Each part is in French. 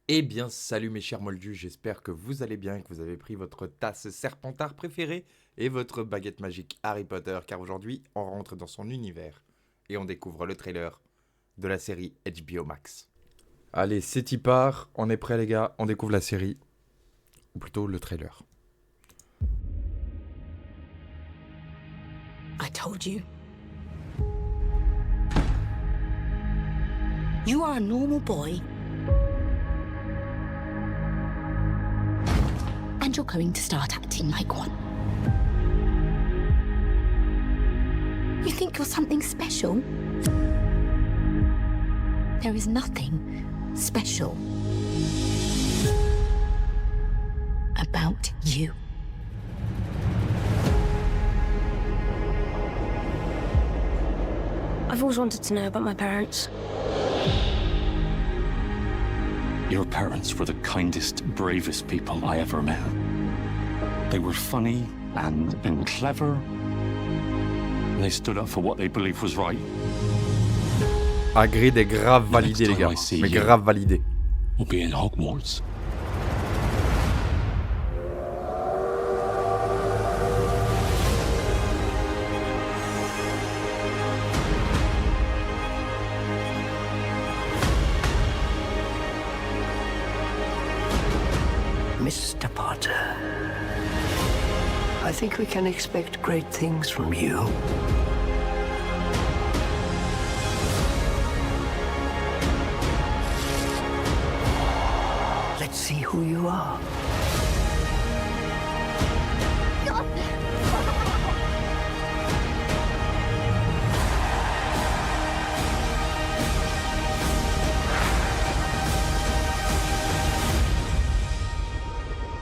Eh bien, salut mes chers moldus, j'espère que vous allez bien et que vous avez pris votre tasse Serpentard préférée et votre baguette magique Harry Potter, car aujourd'hui, on rentre dans son univers et on découvre le trailer de la série HBO Max. Allez, c'est y part, on est prêts les gars, on découvre la série, ou plutôt le trailer. I told you. You are a normal boy. And you're going to start acting like one. You think you're something special? There is nothing special about you. I've always wanted to know about my parents. Your parents were the kindest, bravest people I ever met. They were funny and clever. They stood up for what they believed was right. Hagrid est grave validé les Next time gars, I see mais you. grave validé. We'll be in Hogwarts. Mr. Potter, I think we can expect great things from you. Let's see who you are.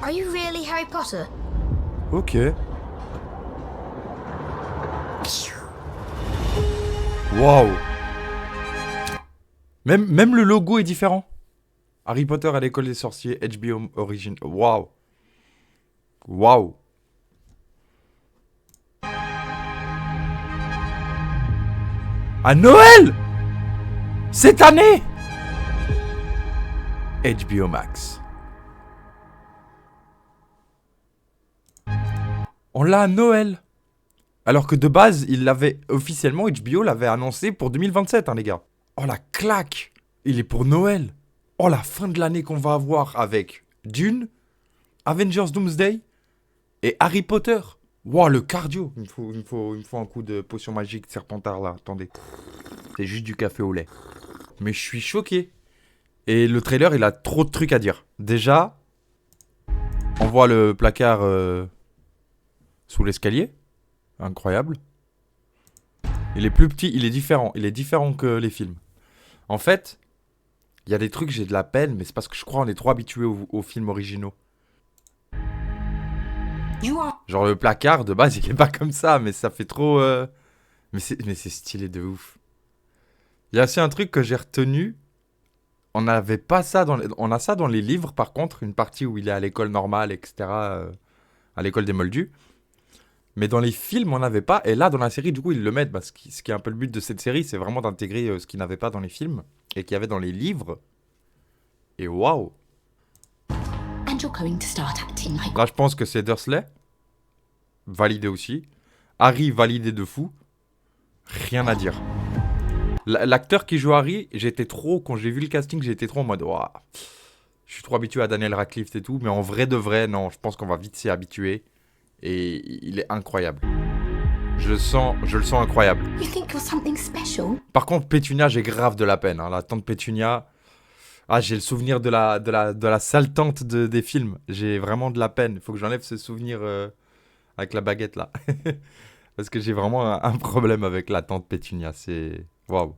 Are you really Harry Potter? Ok. Waouh. Même le logo est différent. Harry Potter à l'école des sorciers, HBO Origin. Waouh. Waouh. À Noël cette année. HBO Max. On l'a à Noël. Alors que de base, il l'avait officiellement, HBO l'avait annoncé pour 2027, hein, les gars. Oh la claque. Il est pour Noël. Oh la fin de l'année qu'on va avoir avec Dune, Avengers Doomsday et Harry Potter. Wow, le cardio. Il me faut un coup de potion magique de Serpentard là. Attendez. C'est juste du café au lait. Mais je suis choqué. Et le trailer, il a trop de trucs à dire. Déjà, on voit le placard sous l'escalier. Incroyable. Il est plus petit, il est différent. Il est différent que les films. En fait, il y a des trucs, j'ai de la peine, mais c'est parce que je crois qu'on est trop habitué aux films originaux. You are. Genre le placard, de base, il est pas comme ça, mais ça fait trop... Mais c'est stylé de ouf. Il y a aussi un truc que j'ai retenu. On n'avait pas ça dans... On a ça dans les livres, par contre, une partie où il est à l'école normale, etc. À l'école des Moldus. Mais dans les films, on n'avait pas. Et là, dans la série, du coup, ils le mettent. Parce que ce qui est un peu le but de cette série, c'est vraiment d'intégrer ce qu'ils n'avaient pas dans les films. Et qu'il y avait dans les livres. Et waouh. And you're going to start acting like. Là, je pense que c'est Dursley. Validé aussi. Harry, validé de fou. Rien à dire. L'acteur qui joue Harry, quand j'ai vu le casting, j'étais trop en mode, waouh. Je suis trop habitué à Daniel Radcliffe et tout. Mais en vrai de vrai, non, je pense qu'on va vite s'y habituer. Et il est incroyable. Je le sens incroyable. You think you're something special? Par contre, Pétunia, j'ai grave de la peine. Hein. La tante Pétunia. Ah, j'ai le souvenir de la sale tante des films. J'ai vraiment de la peine. Il faut que j'enlève ce souvenir avec la baguette là. Parce que j'ai vraiment un problème avec la tante Pétunia. C'est. Waouh.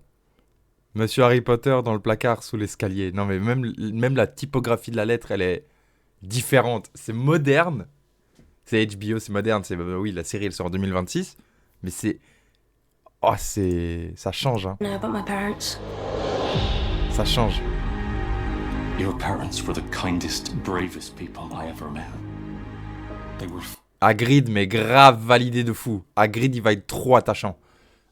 Monsieur Harry Potter dans le placard sous l'escalier. Non, mais même la typographie de la lettre, elle est différente. C'est moderne. C'est HBO, c'est moderne. Oui, la série, elle sort en 2026. Mais c'est. Oh, c'est. Ça change, hein. Know about my parents. Ça change. Your parents were the kindest, bravest people I ever met. They were Hagrid, mais grave validé de fou. Hagrid, il va être trop attachant.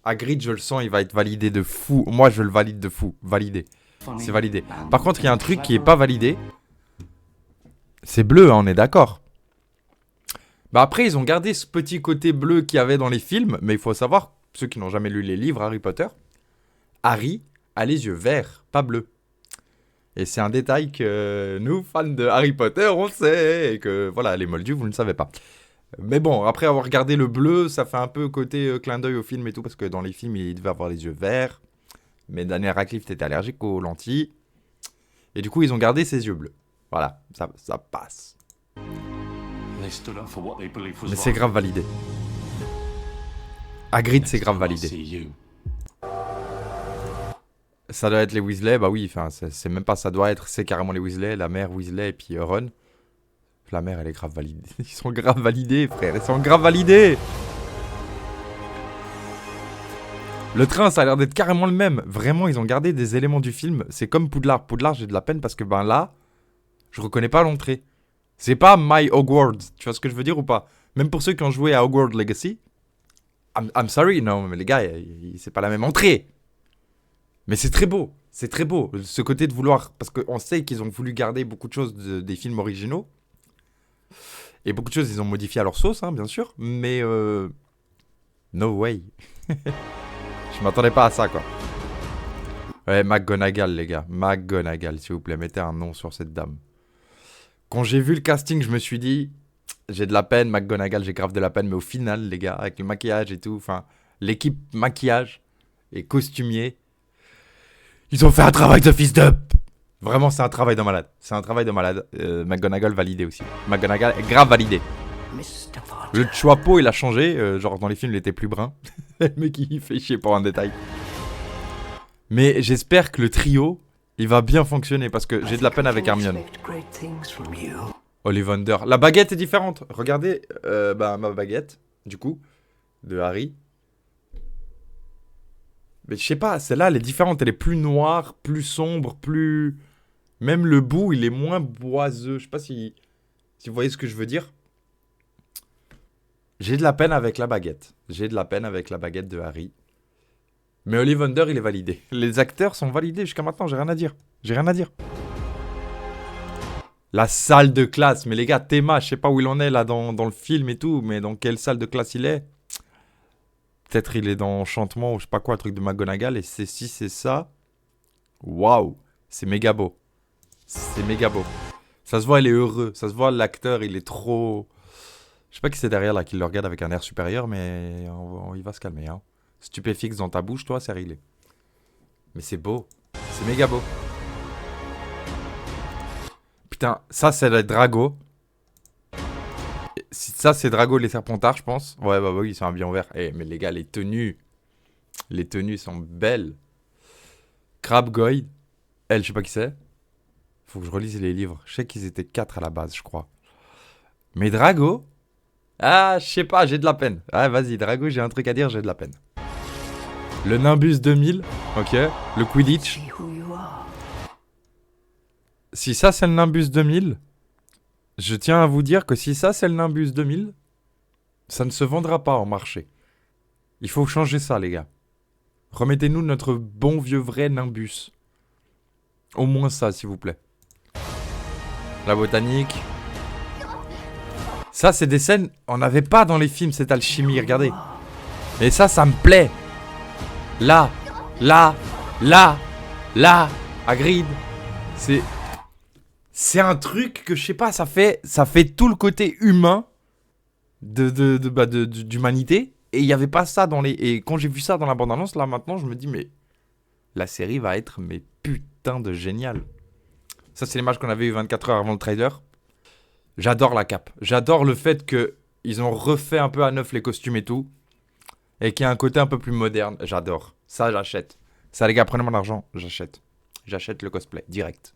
Hagrid, je le sens, il va être validé de fou. Moi, je le valide de fou. Validé. C'est validé. Par contre, il y a un truc qui est pas validé. C'est bleu, hein, on est d'accord. Bah après, ils ont gardé ce petit côté bleu qu'il y avait dans les films, mais il faut savoir, ceux qui n'ont jamais lu les livres Harry Potter, Harry a les yeux verts, pas bleus. Et c'est un détail que nous, fans de Harry Potter, on sait, et que voilà, les moldus, vous ne le savez pas. Mais bon, après avoir regardé le bleu, ça fait un peu côté clin d'œil au film et tout, parce que dans les films, il devait avoir les yeux verts. Mais Daniel Radcliffe était allergique aux lentilles. Et du coup, ils ont gardé ses yeux bleus. Voilà, ça passe. Mais c'est grave validé. Hagrid, c'est grave validé. Ça doit être les Weasley, bah oui, enfin, c'est même pas ça doit être, c'est carrément les Weasley, la mère Weasley et puis Ron. La mère, elle est grave validée. Ils sont grave validés, frère, ils sont grave validés. Le train, ça a l'air d'être carrément le même. Vraiment, ils ont gardé des éléments du film. C'est comme Poudlard. Poudlard, j'ai de la peine parce que ben là, je reconnais pas l'entrée. C'est pas My Hogwarts. Tu vois ce que je veux dire ou pas? Même pour ceux qui ont joué à Hogwarts Legacy. I'm sorry, non, mais les gars, c'est pas la même entrée. Mais c'est très beau. C'est très beau. Ce côté de vouloir... Parce qu'on sait qu'ils ont voulu garder beaucoup de choses des films originaux. Et beaucoup de choses, ils ont modifié à leur sauce, hein, bien sûr. Mais... No way. Je m'attendais pas à ça, quoi. Ouais, McGonagall, les gars. McGonagall, s'il vous plaît. Mettez un nom sur cette dame. Quand j'ai vu le casting, je me suis dit... J'ai de la peine, McGonagall, j'ai grave de la peine. Mais au final, les gars, avec le maquillage et tout... Enfin, l'équipe maquillage et costumier... Ils ont fait un travail de fils de... Vraiment, c'est un travail de malade. C'est un travail de malade. McGonagall validé aussi. McGonagall est grave validé. Le chapeau, il a changé. Genre, dans les films, il était plus brun. Le mec, il fait chier pour un détail. Mais j'espère que le trio, il va bien fonctionner. Parce que j'ai de la peine avec Hermione. Ollivander. La baguette est différente. Regardez ma baguette, du coup, de Harry. Mais je sais pas, celle-là, elle est différente. Elle est plus noire, plus sombre, plus... Même le bout, il est moins boiseux. Je sais pas si vous voyez ce que je veux dire. J'ai de la peine avec la baguette. J'ai de la peine avec la baguette de Harry. Mais Ollivander, il est validé. Les acteurs sont validés jusqu'à maintenant, j'ai rien à dire. J'ai rien à dire. La salle de classe. Mais les gars, Théma, je sais pas où il en est là dans le film et tout, mais dans quelle salle de classe il est? Peut-être il est dans Enchantement ou je sais pas quoi, le truc de McGonagall. Et si c'est ça. Waouh, c'est méga beau. C'est méga beau. Ça se voit, il est heureux. Ça se voit, l'acteur, il est trop... Je sais pas qui c'est derrière là, qui le regarde avec un air supérieur, mais il va se calmer. Hein. Stupéfixe dans ta bouche, toi, c'est réglé. Mais c'est beau. C'est méga beau. Putain, ça, c'est le Drago. Ça, c'est Drago les Serpentards, je pense. Ouais, bah oui, c'est un bien vert. Eh, mais les gars, les tenues sont belles. Crabbe Goyle. Elle, je sais pas qui c'est. Faut que je relise les livres. Je sais qu'ils étaient 4 à la base, je crois. Mais Drago... Ah, je sais pas, j'ai de la peine. Ah, vas-y, Drago, j'ai un truc à dire, j'ai de la peine. Le Nimbus 2000, ok. Le Quidditch. Si ça, c'est le Nimbus 2000, je tiens à vous dire que si ça, c'est le Nimbus 2000, ça ne se vendra pas en marché. Il faut changer ça, les gars. Remettez-nous notre bon vieux vrai Nimbus. Au moins ça, s'il vous plaît. La botanique. Ça, c'est des scènes... On n'avait pas dans les films cette alchimie, regardez. Et ça me plaît. Là. Hagrid. C'est un truc que, je sais pas, ça fait tout le côté humain d'humanité. Et il n'y avait pas ça dans les... Et quand j'ai vu ça dans la bande-annonce, là, maintenant, je me dis, mais... La série va être, mais putain de génial. Ça, c'est l'image qu'on avait eu 24 heures avant le trailer. J'adore la cape. J'adore le fait qu'ils ont refait un peu à neuf les costumes et tout. Et qu'il y a un côté un peu plus moderne. J'adore. Ça, j'achète. Ça, les gars, prenez mon argent. J'achète. J'achète le cosplay. Direct.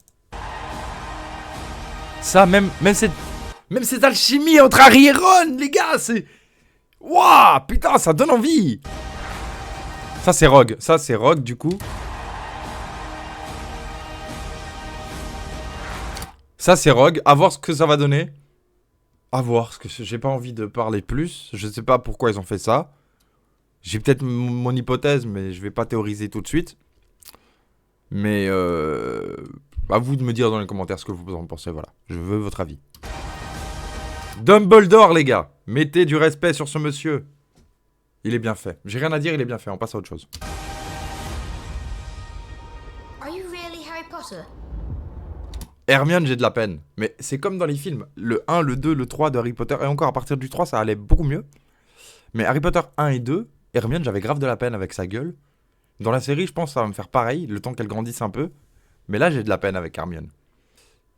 Ça, même cette alchimie entre Harry et Ron, les gars, c'est... Waouh, putain, ça donne envie. Ça, c'est Rogue. Ça, c'est Rogue, du coup. Ça, c'est Rogue. À voir ce que ça va donner. À voir, parce que j'ai pas envie de parler plus. Je sais pas pourquoi ils ont fait ça. J'ai peut-être mon hypothèse, mais je vais pas théoriser tout de suite. Mais à vous de me dire dans les commentaires ce que vous en pensez, voilà. Je veux votre avis. Dumbledore, les gars. Mettez du respect sur ce monsieur. Il est bien fait. J'ai rien à dire, il est bien fait. On passe à autre chose. Are you really Harry Potter? Hermione, j'ai de la peine. Mais c'est comme dans les films. Le 1, le 2, le 3 de Harry Potter. Et encore, à partir du 3, ça allait beaucoup mieux. Mais Harry Potter 1 et 2, Hermione, j'avais grave de la peine avec sa gueule. Dans la série, je pense que ça va me faire pareil, le temps qu'elle grandisse un peu. Mais là, j'ai de la peine avec Hermione.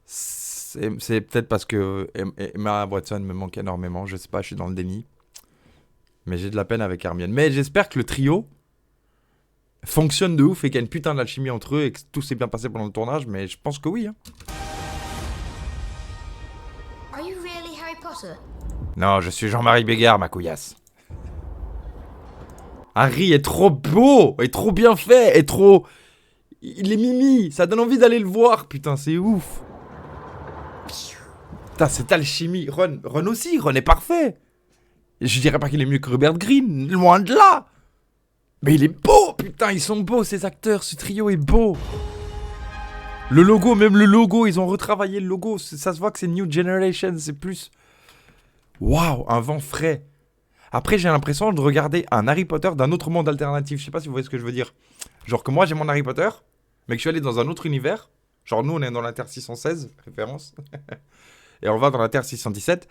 C'est peut-être parce que Emma Watson me manque énormément. Je sais pas, je suis dans le déni. Mais j'ai de la peine avec Hermione. Mais j'espère que le trio fonctionne de ouf et qu'il y a une putain d'alchimie entre eux et que tout s'est bien passé pendant le tournage. Mais je pense que oui. Hein. Are you really Harry Potter? Non, je suis Jean-Marie Bégard, ma couillasse. Harry est trop beau, est trop bien fait, est trop... Il est mimi, ça donne envie d'aller le voir, putain, c'est ouf. Putain, cette alchimie. Ron aussi, Ron est parfait. Je dirais pas qu'il est mieux que Rupert Green, loin de là. Mais il est beau, putain, ils sont beaux, ces acteurs, ce trio est beau. Le logo, même le logo, ils ont retravaillé le logo, ça se voit que c'est New Generation, c'est plus... Waouh, un vent frais. Après, j'ai l'impression de regarder un Harry Potter d'un autre monde alternatif. Je sais pas si vous voyez ce que je veux dire. Genre que moi, j'ai mon Harry Potter, mais que je suis allé dans un autre univers. Genre nous, on est dans la Terre 616, référence. Et on va dans la Terre 617.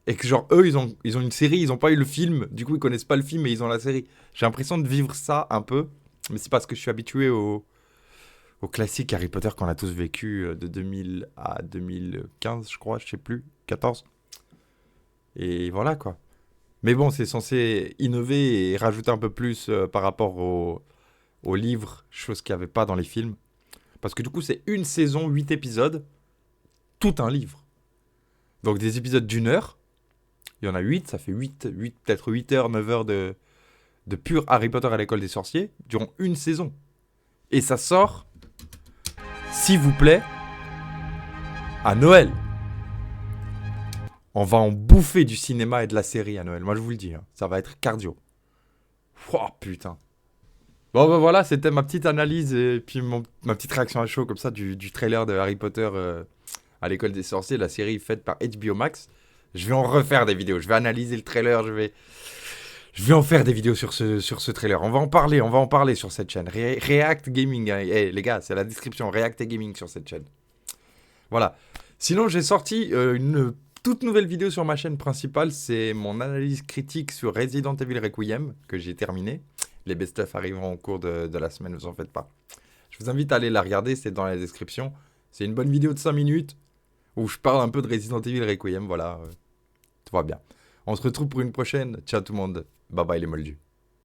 Et que genre, eux, ils ont une série, ils ont pas eu le film. Du coup, ils connaissent pas le film, mais ils ont la série. J'ai l'impression de vivre ça un peu. Mais c'est parce que je suis habitué au classique Harry Potter qu'on a tous vécu de 2000 à 2015, je crois, je sais plus, 14. Et voilà, quoi. Mais bon, c'est censé innover et rajouter un peu plus par rapport au livre, chose qu'il n'y avait pas dans les films. Parce que du coup, c'est une saison, 8 épisodes, tout un livre. Donc des épisodes d'1 heure, il y en a 8, ça fait 8 peut-être 8 heures, 9 heures de pur Harry Potter à l'école des sorciers, durant une saison. Et ça sort, s'il vous plaît, à Noël. On va en bouffer du cinéma et de la série à Noël. Moi, je vous le dis. Hein. Ça va être cardio. Oh, putain. Bon, ben voilà, c'était ma petite analyse et puis ma petite réaction à chaud comme ça du trailer de Harry Potter à l'école des sorciers, la série faite par HBO Max. Je vais en refaire des vidéos. Je vais analyser le trailer. Je vais en faire des vidéos sur ce trailer. On va en parler sur cette chaîne. React Gaming. Hein. Hey, les gars, c'est la description. React Gaming sur cette chaîne. Voilà. Sinon, j'ai sorti une toute nouvelle vidéo sur ma chaîne principale, c'est mon analyse critique sur Resident Evil Requiem, que j'ai terminé. Les best-of arriveront au cours de la semaine, ne vous en faites pas. Je vous invite à aller la regarder, c'est dans la description. C'est une bonne vidéo de 5 minutes, où je parle un peu de Resident Evil Requiem, voilà. Tout va bien. On se retrouve pour une prochaine. Ciao tout le monde. Bye bye les moldus.